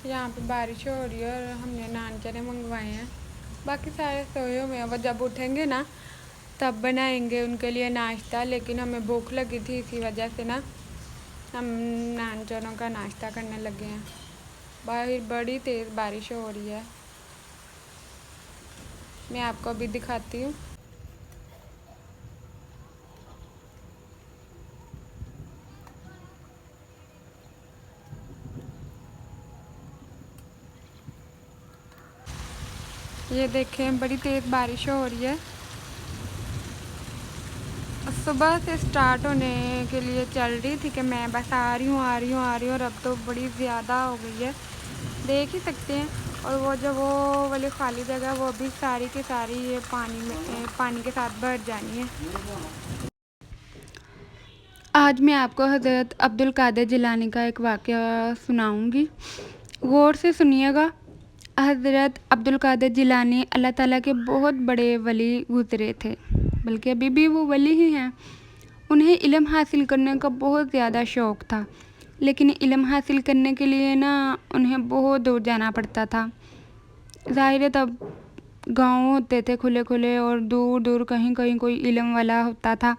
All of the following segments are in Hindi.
यहाँ पे बारिश हो रही है और हमने नान चने मंगवाए हैं। बाकी सारे सोए हुए हैं, वो जब उठेंगे ना तब बनाएंगे उनके लिए नाश्ता। लेकिन हमें भूख लगी थी, इसी वजह से ना हम नान चनों का नाश्ता करने लगे हैं। बाहर बड़ी तेज़ बारिश हो रही है, मैं आपको अभी दिखाती हूँ। ये देखें, बड़ी तेज़ बारिश हो रही है। सुबह से स्टार्ट होने के लिए चल रही थी कि मैं बस आ रही हूँ और अब तो बड़ी ज़्यादा हो गई है, देख ही सकते हैं। और वो जो वो वाली खाली जगह, वो भी सारी की सारी ये पानी के साथ भर जानी है। आज मैं आपको हज़रत अब्दुल कादिर जिलानी का एक वाक़या सुनाऊंगी, गौर से सुनिएगा। हज़रत अब्दुल कादिर जिलानी अल्लाह ताला के बहुत बड़े वली गुज़रे थे, बल्कि अभी भी वो वली ही हैं। उन्हें इल्म हासिल करने का बहुत ज़्यादा शौक़ था, लेकिन इल्म हासिल करने के लिए ना उन्हें बहुत दूर जाना पड़ता था। ज़ाहिर है तब गाँव होते थे खुले खुले, और दूर दूर कहीं कहीं कोई इल्म वाला होता था,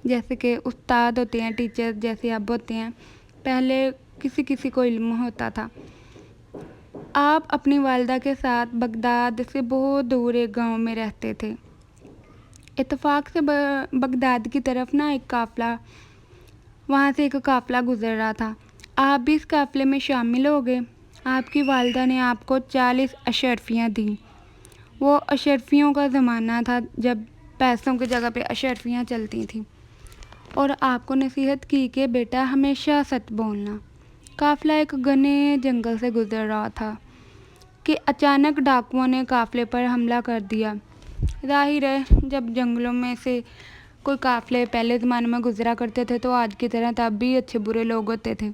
जैसे कि उस्ताद होते हैं, टीचर जैसे अब होते हैं। पहले किसी किसी को इल्म होता था। आप अपनी वालदा के साथ बगदाद से बहुत दूर एक गांव में रहते थे। इत्तेफाक से बगदाद की तरफ ना वहाँ से एक काफ़िला गुजर रहा था। आप भी इस काफ़िले में शामिल हो गए। आपकी वालदा ने आपको 40 अशरफियाँ दी। वो अशरफियों का ज़माना था जब पैसों की जगह पे अशरफियाँ चलती थीं, और आपको नसीहत की कि बेटा हमेशा सच बोलना। काफ़िला एक घने जंगल से गुजर रहा था कि अचानक डाकुओं ने काफ़िले पर हमला कर दिया। ज़ाहिर है जब जंगलों में से कोई काफ़िले पहले ज़माने में गुजरा करते थे तो आज की तरह तब भी अच्छे बुरे लोग होते थे।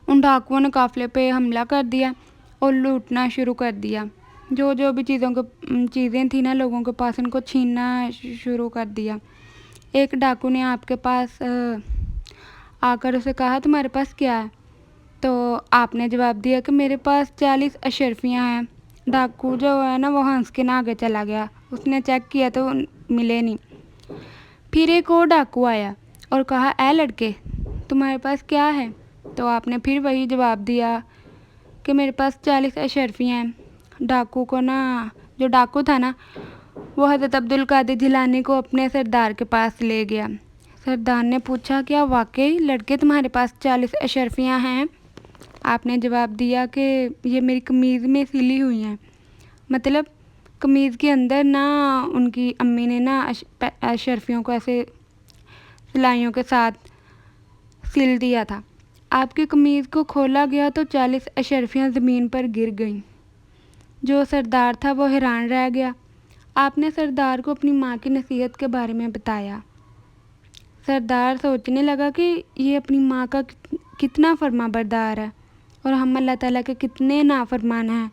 उन डाकुओं ने काफ़िले पे हमला कर दिया और लूटना शुरू कर दिया। जो जो भी चीज़ें थी ना लोगों के पास, उनको छीनना शुरू कर दिया। एक डाकू ने आपके पास आकर उसे कहा, तुम्हारे पास क्या है? तो आपने जवाब दिया कि मेरे पास 40 अशरफियाँ हैं। डाकू जो है ना वो हंस के ना आगे चला गया। उसने चेक किया तो मिले नहीं। फिर एक और डाकू आया और कहा, ऐ लड़के तुम्हारे पास क्या है? तो आपने फिर वही जवाब दिया कि मेरे पास 40 अशरफियाँ हैं। डाकू को ना, जो डाकू था ना, वो हज़रत अब्दुल कादिर जिलानी को अपने सरदार के पास ले गया। सरदार ने पूछा, क्या वाकई लड़के तुम्हारे पास 40 अशरफियाँ हैं? आपने जवाब दिया कि ये मेरी कमीज़ में सिली हुई हैं। मतलब कमीज़ के अंदर ना उनकी अम्मी ने ना अशरफियों को ऐसे सिलाइयों के साथ सिल दिया था। आपकी कमीज़ को खोला गया तो 40 अशरफियाँ ज़मीन पर गिर गईं। जो सरदार था वो हैरान रह गया। आपने सरदार को अपनी माँ की नसीहत के बारे में बताया। सरदार सोचने लगा कि ये अपनी माँ का कितना फर्माबरदार है और हम अल्लाह ताला के कितने नाफरमान हैं।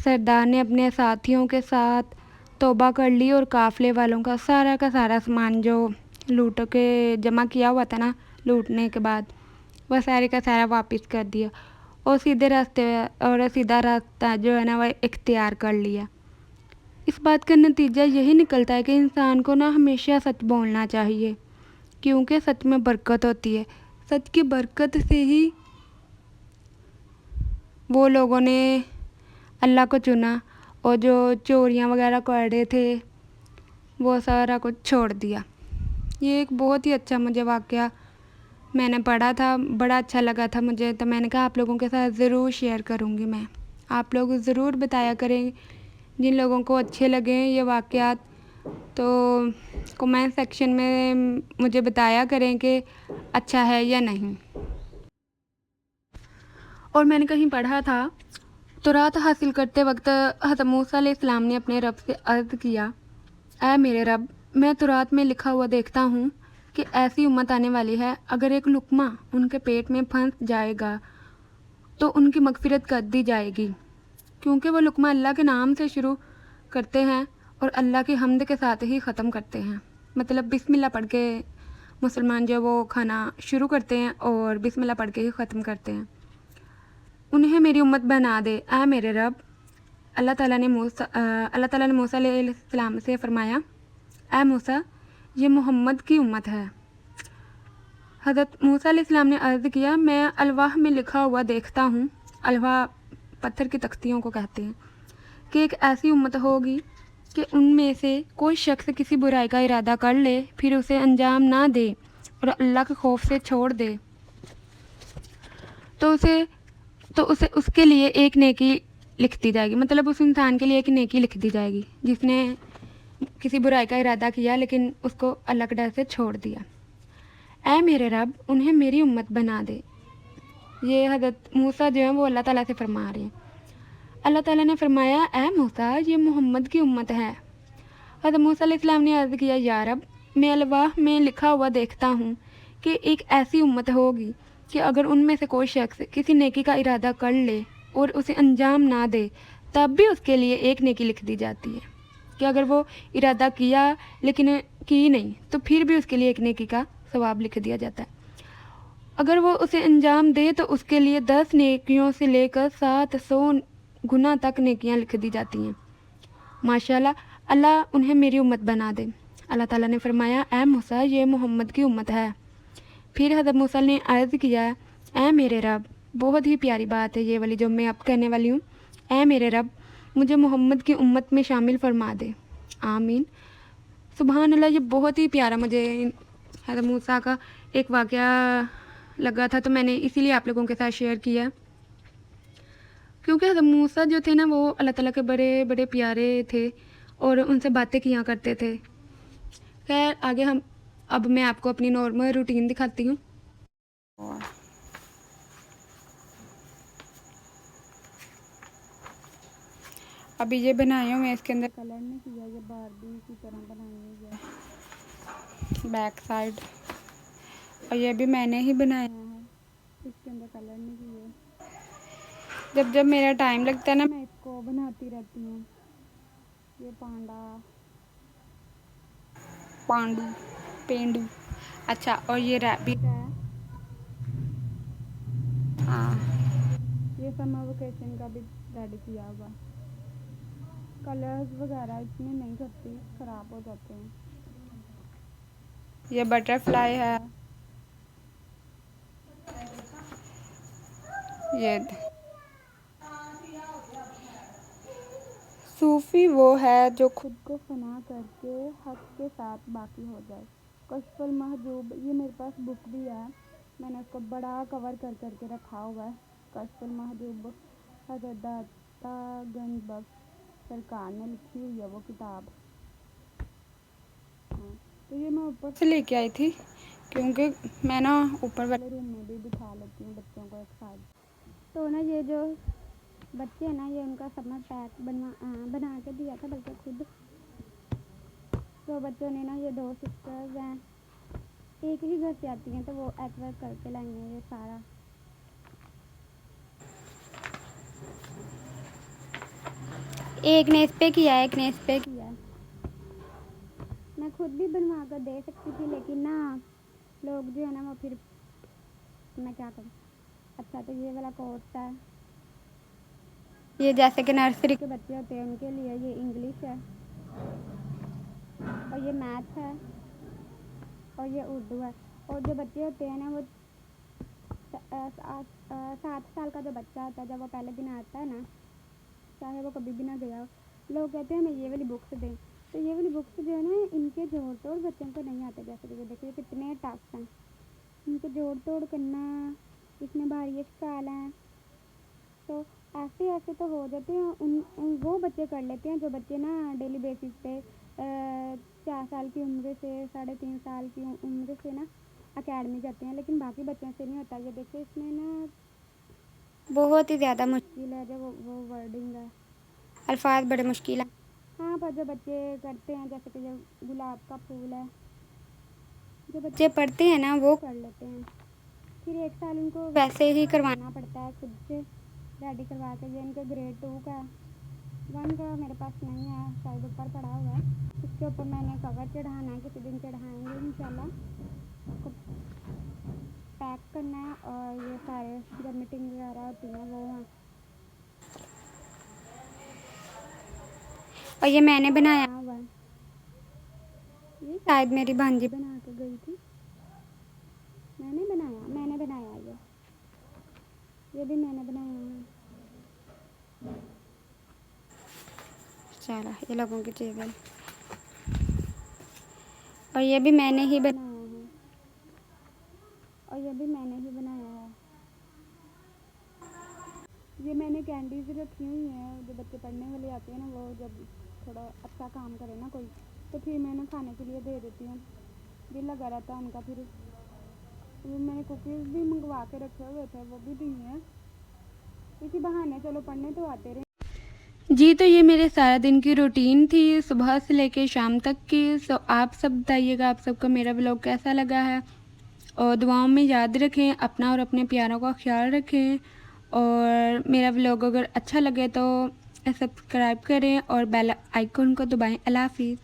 सरदार ने अपने साथियों के साथ तौबा कर ली और काफ़िले वालों का सारा सामान जो लूट के जमा किया हुआ था ना लूटने के बाद, वह सारे का सारा वापस कर दिया और सीधा रास्ता जो है ना वह इख्तियार कर लिया। इस बात का नतीजा यही निकलता है कि इंसान को ना हमेशा सच बोलना चाहिए, क्योंकि सच में बरकत होती है। सच की बरकत से ही वो लोगों ने अल्लाह को चुना और जो चोरियां वगैरह कर रहे थे वो सारा कुछ छोड़ दिया। ये एक बहुत ही अच्छा मुझे वाक़या मैंने पढ़ा था, बड़ा अच्छा लगा था मुझे, तो मैंने कहा आप लोगों के साथ ज़रूर शेयर करूँगी मैं। आप लोग ज़रूर बताया करें जिन लोगों को अच्छे लगे ये वाक़यात, तो कमेंट सेक्शन में मुझे बताया करें कि अच्छा है या नहीं। और मैंने कहीं पढ़ा था, तौरात हासिल करते वक्त हज़रत मूसा अलैहिस्सलाम ने अपने रब से अर्ज़ किया, ऐ मेरे रब, मैं तौरात में लिखा हुआ देखता हूँ कि ऐसी उम्मत आने वाली है, अगर एक लुक़मा उनके पेट में फंस जाएगा तो उनकी मग़फ़िरत कर दी जाएगी, क्योंकि वो लुक़मा अल्लाह के नाम से शुरू करते हैं और अल्लाह की हम्द के साथ ही ख़त्म करते हैं। मतलब बिस्मिल्लाह पढ़ के मुसलमान जो वो खाना शुरू करते हैं और बिस्मिल्लाह पढ़ के ही ख़त्म करते हैं। उन्हें मेरी उम्मत बना दे, ऐ मेरे रब। अल्लाह ताला ने मूसा अलैहिस्सलाम से फरमाया, ऐ मूसा, ये मोहम्मद की उम्मत है। हज़रत मूसा अलैहिस्सलाम ने अर्ज़ किया, मैं अलवाह में लिखा हुआ देखता हूँ, अलवाह पत्थर की तख्तियों को कहते हैं, कि एक ऐसी उम्मत होगी कि उनमें से कोई शख्स किसी बुराई का इरादा कर ले, फिर उसे अंजाम ना दे और अल्लाह के खौफ से छोड़ दे, तो उसे उसके लिए एक नेकी लिख दी जाएगी। मतलब उस इंसान के लिए एक नेकी लिख दी जाएगी जिसने किसी बुराई का इरादा किया लेकिन उसको अल्लाह के डर से छोड़ दिया। ऐ मेरे रब, उन्हें मेरी उम्मत बना दे। ये हज़रत मूसा जो है वो अल्लाह ताला से फरमा रहे हैं। अल्लाह ताला ने फरमाया, ऐ मूसा, ये मोहम्मद की उम्मत है। हज़रत मूसा अलैहिस्सलाम ने अर्ज़ किया, या रब, मैं अलवाह में लिखा हुआ देखता हूँ कि एक ऐसी उम्मत होगी कि अगर उनमें से कोई शख्स किसी नेकी का इरादा कर ले और उसे अंजाम ना दे, तब भी उसके लिए एक नेकी लिख दी जाती है। कि अगर वो इरादा किया लेकिन की नहीं, तो फिर भी उसके लिए एक नेकी का सवाब लिख दिया जाता है। अगर वो उसे अंजाम दे तो उसके लिए 10 नेकियों से लेकर 700 गुना तक नेकियां लिख दी जाती हैं। माशाल्लाह, अल्लाह उन्हें मेरी उम्मत बना दे। अल्लाह ताला ने फरमाया, ऐ मूसा, ये मोहम्मद की उम्मत है। फिर हज़रत मूसा ने अर्ज़ किया, ऐ मेरे रब, बहुत ही प्यारी बात है ये वाली जो मैं अब कहने वाली हूँ। ऐ मेरे रब, मुझे मोहम्मद की उम्मत में शामिल फरमा दे। आमीन। सुबहान अल्लाह। ये बहुत ही प्यारा मुझे हज़रत मूसा का एक वाक़या लगा था, तो मैंने इसीलिए आप लोगों के साथ शेयर किया। क्योंकि हज़रत मूसा जो थे ना, वो अल्लाह ताला के बड़े बड़े प्यारे थे और उनसे बातें किया करते थे। खैर, आगे अब मैं आपको अपनी नॉर्मल रूटीन दिखाती हूँ। अभी ये बनाई हूँ मैं, इसके अंदर कलर नहीं किया, ये बारबी की तरह बनाई हुई है बैक साइड, और ये भी मैंने ही बनाया है, इसके अंदर कलर नहीं किया। जब जब मेरा टाइम लगता है ना, मैं इसको बनाती रहती हूँ। ये पेंडू। अच्छा, और ये रैबिट है। हाँ, ये समर वेकेशन का भी रेडी किया हुआ। कलर्स वगैरह इसमें नहीं करती, ख़राब हो जाते हैं। ये बटरफ्लाई है। ये सूफ़ी वो है जो खुद को फना करके हक के साथ बाकी हो जाए। कश्फुल महजूब, ये मेरे पास बुक भी है, मैंने उसको बड़ा कवर कर करके रखा हुआ है। कश्फुल महजूब हज़रत दाता गंज बख्श सरकार ने लिखी हुई है वो किताब। हाँ, तो ये मैं ऊपर से लेके आई थी, क्योंकि मैं ना ऊपर वाले रूम में भी बिठा लेती हूँ बच्चों को एक साथ। तो ना ये जो बच्चे हैं ना, ये उनका समर पैक बना के दिया था, बल्कि खुद। तो बच्चों ने ना, ये 2 सिस्टर्स हैं, एक ही घर से आती हैं, तो वो एक्सवर्क करके लाई हैं ये सारा। एक ने इस पे किया है, एक ने इस पे किया है। मैं खुद भी बनवा कर दे सकती थी, लेकिन ना लोग जो है ना, वो फिर मैं क्या करूँ। अच्छा, तो ये वाला कोर्स है, ये जैसे कि नर्सरी के बच्चे होते हैं उनके लिए, ये इंग्लिश है, और ये मैथ है, और ये उर्दू है। और जो बच्चे होते हैं ना, वो 7 साल का जो बच्चा होता है, जब वो पहले दिन आता है ना, चाहे वो कभी भी ना गया हो, लोग कहते हैं हमें ये वाली बुक्स दें। तो ये वाली बुक्स जो है ना, इनके जोड़ तोड़ बच्चों को नहीं आते। जैसे कि ये देखिए कितने टफ हैं, इनको जोड़ तोड़ करना, इसमें भारी अशकाल हैं। तो ऐसे तो हो जाते हैं, वो बच्चे कर लेते हैं जो बच्चे ना डेली बेसिस पे 4 साल की उम्र से 3.5 साल की उम्र से ना अकेडमी जाते हैं, लेकिन बाकी बच्चों से नहीं होता। ये देखिए, इसमें ना बहुत ही ज़्यादा मुश्किल है, जो वो वर्डिंग है, अल्फाज बड़े मुश्किल है। हाँ, पर जो बच्चे करते हैं, जैसे कि जो गुलाब का फूल है, जो बच्चे पढ़ते हैं ना, वो कर लेते हैं। फिर 1 साल इनको वैसे ही करवाना पड़ता है, खुद से रेडी करवा के। ये इनके ग्रेड 2 का है, 1 का मेरे पास नहीं है, शायद ऊपर पड़ा हुआ है। इसके ऊपर मैंने कवर चढ़ाना है, किसी दिन चढ़ाएंगे इंशाल्लाह। पैक करना है और ये सारे जब मीटिंग वगैरह होती है वो हैं। और ये मैंने बनाया हुआ है, ये शायद मेरी भांजी बना के गई थी। मैंने बनाया ये भी मैंने बनाया है। चलो ये लोगों की चीज़ें, और ये भी मैंने ही बनाया है, और ये भी मैंने ही बनाया है। ये मैंने कैंडीज रखी हुई हैं, जो बच्चे पढ़ने वाले आते हैं ना, वो जब थोड़ा अच्छा काम करे ना कोई, तो फिर मैं खाने के लिए दे देती हूँ। दिल लगा रहता है उनका। फिर मैंने कुकीज़ भी मंगवा के रखे हुए थे, वो भी दी हैं, इसी बहाने चलो पढ़ने तो आते रहे। जी, तो ये मेरे सारा दिन की रूटीन थी, सुबह से लेके शाम तक की। सो आप सब बताइएगा आप सबको मेरा व्लॉग कैसा लगा है, और दुआओं में याद रखें, अपना और अपने प्यारों का ख्याल रखें। और मेरा व्लॉग अगर अच्छा लगे तो सब्सक्राइब करें और बेल आइकन को दबाएं। अल्लाह हाफिज़।